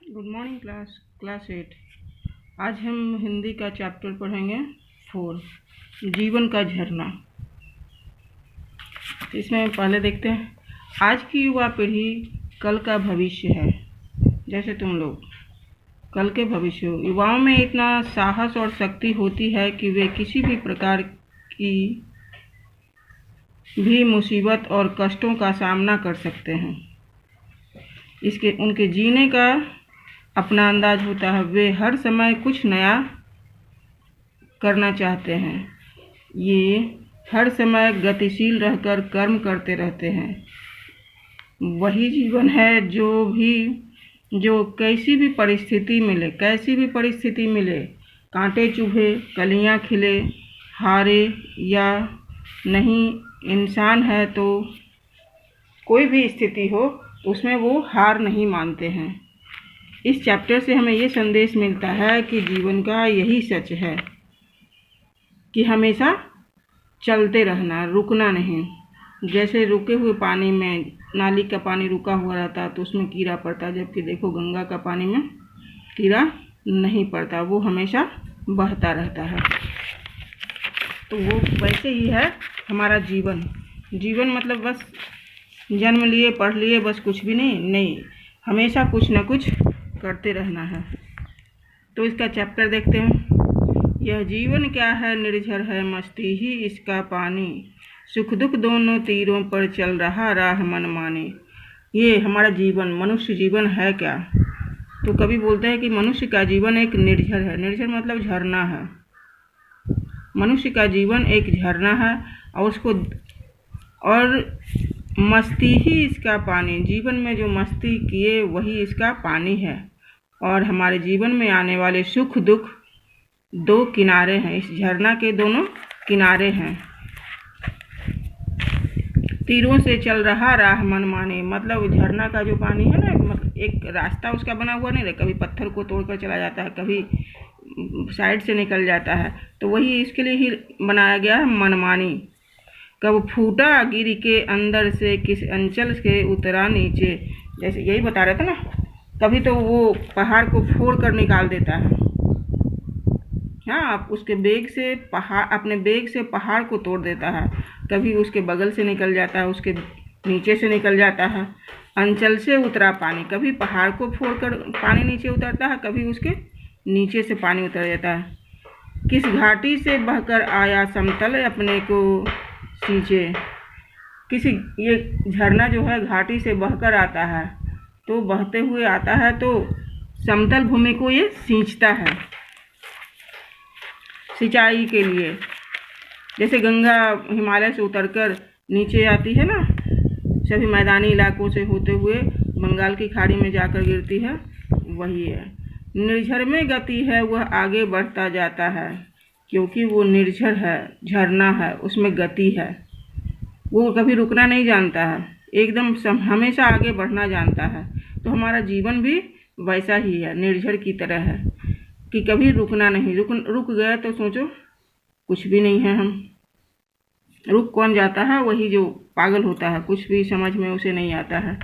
Good morning class 8। आज हम हिंदी का चैप्टर पढ़ेंगे 4, जीवन का झरना। इसमें पहले देखते हैं, आज की युवा पीढ़ी कल का भविष्य है। जैसे तुम लोग कल के भविष्य हो। युवाओं में इतना साहस और शक्ति होती है कि वे किसी भी प्रकार की भी मुसीबत और कष्टों का सामना कर सकते हैं। इसके उनके जीने का अपना अंदाज होता है। वे हर समय कुछ नया करना चाहते हैं। ये हर समय गतिशील रहकर कर्म करते रहते हैं। वही जीवन है जो कैसी भी परिस्थिति मिले, कांटे चुभे, कलियां खिले, हारे या नहीं, इंसान है तो कोई भी स्थिति हो उसमें वो हार नहीं मानते हैं। इस चैप्टर से हमें ये संदेश मिलता है कि जीवन का यही सच है कि हमेशा चलते रहना, रुकना नहीं। जैसे रुके हुए पानी में, नाली का पानी रुका हुआ रहता तो उसमें कीड़ा पड़ता, जबकि देखो गंगा का पानी में कीड़ा नहीं पड़ता, वो हमेशा बहता रहता है। तो वो वैसे ही है हमारा जीवन। जीवन मतलब बस जन्म लिए, पढ़ लिए, बस कुछ भी नहीं, हमेशा कुछ न कुछ करते रहना है। तो इसका चैप्टर देखते हैं। यह जीवन क्या है, निर्झर है मस्ती ही इसका पानी, सुख दुख दोनों तीरों पर चल रहा राह मनमानी। ये हमारा जीवन, मनुष्य जीवन है क्या? तो कभी बोलते हैं कि मनुष्य का जीवन एक निर्झर है। निर्झर मतलब झरना है। मनुष्य का जीवन एक झरना है और मस्ती ही इसका पानी। जीवन में जो मस्ती किए वही इसका पानी है। और हमारे जीवन में आने वाले सुख दुख दो किनारे हैं। इस झरना के दोनों किनारे हैं। तीरों से चल रहा राह मनमाने, मतलब झरना का जो पानी है ना, मतलब एक रास्ता उसका बना हुआ नहीं रहे। कभी पत्थर को तोड़कर चला जाता है, कभी साइड से निकल जाता है। तो वही इसके लिए ही बनाया गया है, मनमानी। कब फूटा गिर के अंदर से, किस अंचल से उतरा नीचे। जैसे यही बता रहे थे ना, कभी तो वो पहाड़ को फोड़ कर निकाल देता है। हाँ, आप उसके अपने बेग से पहाड़ को तोड़ देता है। कभी उसके बगल से निकल जाता है, उसके नीचे से निकल जाता है। अंचल से उतरा पानी, कभी पहाड़ को फोड़कर पानी नीचे उतरता है, कभी उसके नीचे से पानी उतर जाता है। किस घाटी से बहकर आया समतल अपने को सींचे। ये झरना जो है घाटी से बहकर आता है, तो बहते हुए आता है तो समतल भूमि को ये सींचता है सिंचाई के लिए। जैसे गंगा हिमालय से उतरकर नीचे आती है ना, सभी मैदानी इलाकों से होते हुए बंगाल की खाड़ी में जाकर गिरती है, वही है। निर्झर में गति है, वह आगे बढ़ता जाता है, क्योंकि वो निर्झर है, झरना है, उसमें गति है। वो कभी रुकना नहीं जानता है, एकदम हमेशा आगे बढ़ना जानता है। तो हमारा जीवन भी वैसा ही है, निर्झर की तरह है कि कभी रुकना नहीं। रुक गया तो सोचो कुछ भी नहीं है। हम रुक कौन जाता है? वही जो पागल होता है, कुछ भी समझ में उसे नहीं आता है।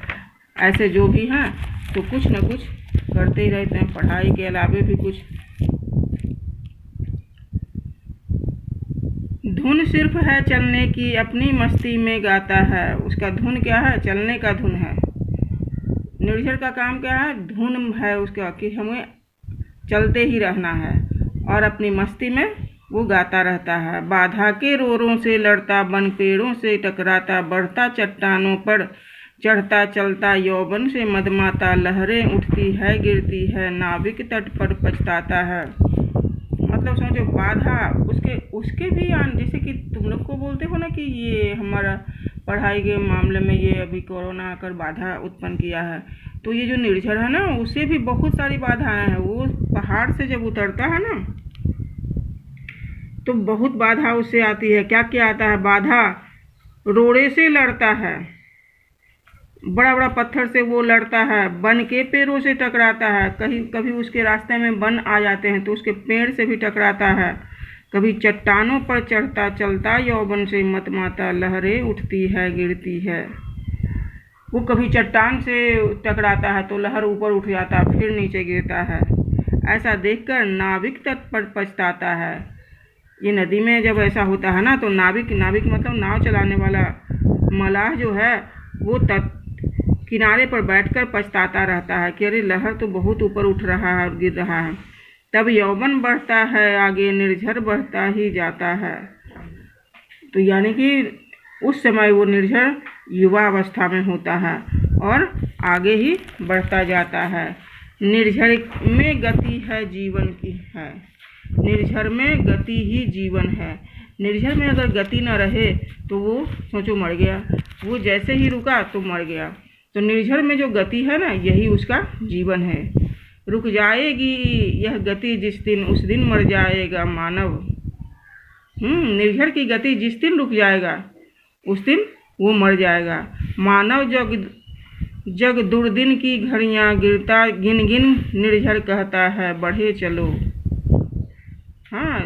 ऐसे जो भी हैं तो कुछ न कुछ करते ही रहते हैं, पढ़ाई के अलावे भी कुछ। धुन सिर्फ है चलने की, अपनी मस्ती में गाता है। उसका धुन क्या है? चलने का धुन है। निर्झर का काम क्या है? धुन है उसका, कि हमें चलते ही रहना है और अपनी मस्ती में वो गाता रहता है। बाधा के रोरों से लड़ता, बन पेड़ों से टकराता, बढ़ता चट्टानों पर चढ़ता, चलता यौवन से मदमाता, लहरें उठती है गिरती है, नाविक तट पर पछताता है। मतलब समझो, बाधा उसके भी जैसे कि तुम लोग को बोलते हो ना कि ये हमारा पढ़ाई के मामले में ये अभी कोरोना आकर बाधा उत्पन्न किया है, तो ये जो निर्झर है ना, उसे भी बहुत सारी बाधाएं हैं। वो पहाड़ से जब उतरता है ना तो बहुत बाधा उससे आती है। क्या क्या आता है? बाधा रोड़े से लड़ता है, बड़ा बड़ा पत्थर से वो लड़ता है, बन के पेड़ों से टकराता है। कभी उसके रास्ते में बन आ जाते हैं तो उसके पेड़ से भी टकराता है। कभी चट्टानों पर चढ़ता, चलता यौवन से मतमाता, लहरें उठती है गिरती है। वो कभी चट्टान से टकराता है तो लहर ऊपर उठ जाता है, फिर नीचे गिरता है। ऐसा देखकर नाविक तट पर पछताता है। ये नदी में जब ऐसा होता है ना, तो नाविक मतलब नाव चलाने वाला मलाह जो है वो तट किनारे पर बैठकर पछताता रहता है कि अरे लहर तो बहुत ऊपर उठ रहा है और गिर रहा है। तब यौवन बढ़ता है आगे, निर्झर बढ़ता ही जाता है। तो यानी कि उस समय वो निर्झर युवा अवस्था में होता है और आगे ही बढ़ता जाता है। निर्झर में गति है जीवन की है, निर्झर में गति ही जीवन है। निर्झर में अगर गति न रहे तो वो सोचो मर गया, वो जैसे ही रुका तो मर गया। तो निर्झर में जो गति है ना, यही उसका जीवन है। रुक जाएगी यह गति जिस दिन, उस दिन मर जाएगा मानव। निर्झर की गति जिस दिन रुक जाएगा उस दिन वो मर जाएगा। मानव जग दुर्दिन की घड़ियां गिरता गिन गिन निर्झर कहता है बढ़े चलो। हाँ,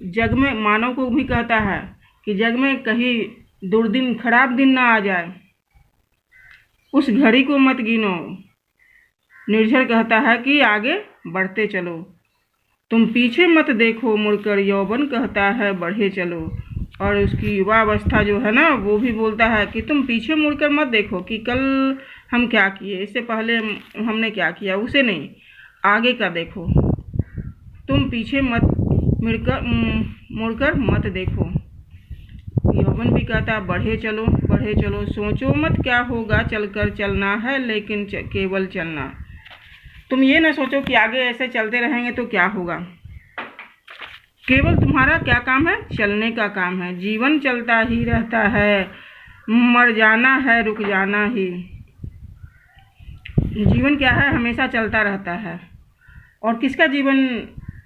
जग में मानव को भी कहता है कि जग में कहीं दुर्दिन खराब दिन ना आ जाए, उस घड़ी को मत गिनो। निर्झर कहता है कि आगे बढ़ते चलो, तुम पीछे मत देखो मुड़कर, यौवन कहता है बढ़े चलो। और उसकी युवा अवस्था जो है ना, वो भी बोलता है कि तुम पीछे मुड़कर मत देखो कि कल हम क्या किए, इससे पहले हमने क्या किया, उसे नहीं, आगे का देखो। तुम पीछे मत मुड़कर मत देखो। यौवन भी कहता है बढ़े चलो बढ़े चलो, सोचो मत क्या होगा, चलकर चलना है लेकिन केवल चलना। तुम ये ना सोचो कि आगे ऐसे चलते रहेंगे तो क्या होगा, केवल तुम्हारा क्या काम है, चलने का काम है। जीवन चलता ही रहता है, मर जाना है रुक जाना ही। जीवन क्या है, हमेशा चलता रहता है। और किसका जीवन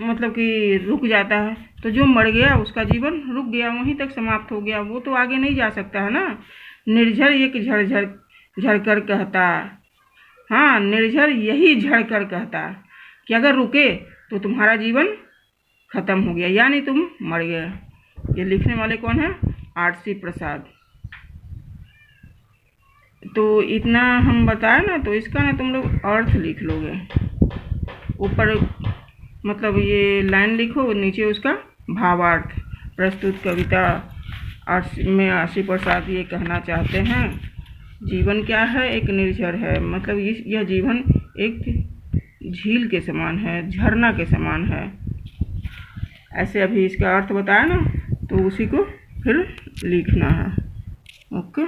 मतलब कि रुक जाता है, तो जो मर गया उसका जीवन रुक गया, वहीं तक समाप्त हो गया, वो तो आगे नहीं जा सकता है ना। निर्झर एक झरझर झरकर कहता, हाँ निर्झर यही झरकर कहता कि अगर रुके तो तुम्हारा जीवन खत्म हो गया, यानी तुम मर गए। ये लिखने वाले कौन है, आरसी प्रसाद। तो इतना हम बताए ना, तो इसका ना तुम लोग अर्थ लिख लोगे। ऊपर मतलब ये लाइन लिखो, नीचे उसका भावार्थ। प्रस्तुत कविता में आरसी प्रसाद ये कहना चाहते हैं, जीवन क्या है, एक निर्झर है, मतलब यह जीवन एक झील के समान है, झरना के समान है। ऐसे अभी इसका अर्थ बताया ना, तो उसी को फिर लिखना है। ओके।